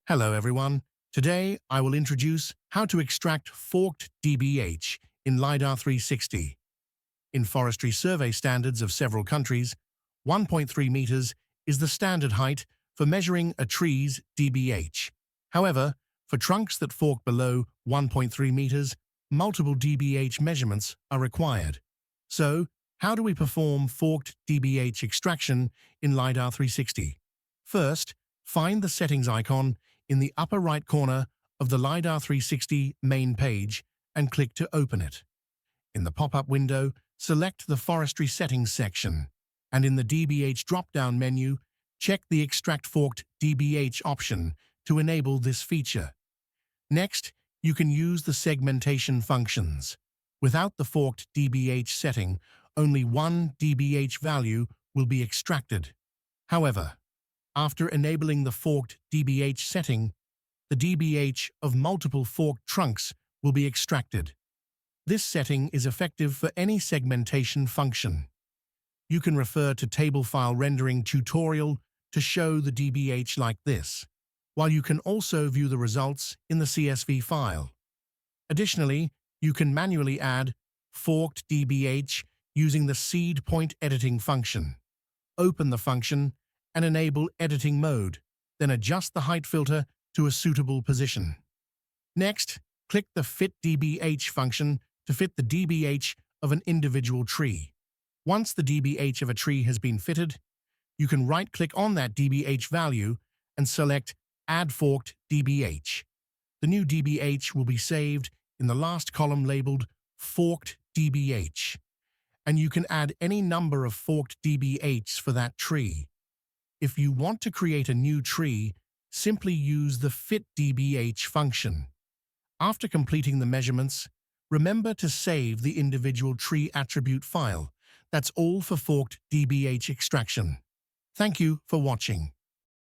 Hello everyone. Today I will introduce how to extract forked DBH in LiDAR 360. In forestry survey standards of several countries, 1.3 meters is the standard height for measuring a tree's DBH. However, for trunks that fork below 1.3 meters, multiple DBH measurements are required. So, how do we perform forked DBH extraction in LiDAR 360? First, find the settings icon in the upper right corner of the LiDAR 360 main page and click to open it. In the pop-up window, select the Forestry Settings section, and in the DBH drop-down menu, check the Extract Forked DBH option to enable this feature. Next, you can use the segmentation functions. Without the forked DBH setting, only one DBH value will be extracted. However, after enabling the forked DBH setting, the DBH of multiple forked trunks will be extracted. This setting is effective for any segmentation function. You can refer to table file rendering tutorial to show the DBH like this, while you can also view the results in the CSV file. Additionally, you can manually add forked DBH using the seed point editing function. Open the function and enable editing mode, then adjust the height filter to a suitable position. Next, click the Fit DBH function to fit the DBH of an individual tree. Once the DBH of a tree has been fitted, you can right-click on that DBH value and select Add Forked DBH. The new DBH will be saved in the last column labeled Forked DBH, and you can add any number of forked DBHs for that tree. If you want to create a new tree, simply use the Fit DBH function. After completing the measurements, remember to save the individual tree attribute file. That's all for forked DBH extraction. Thank you for watching.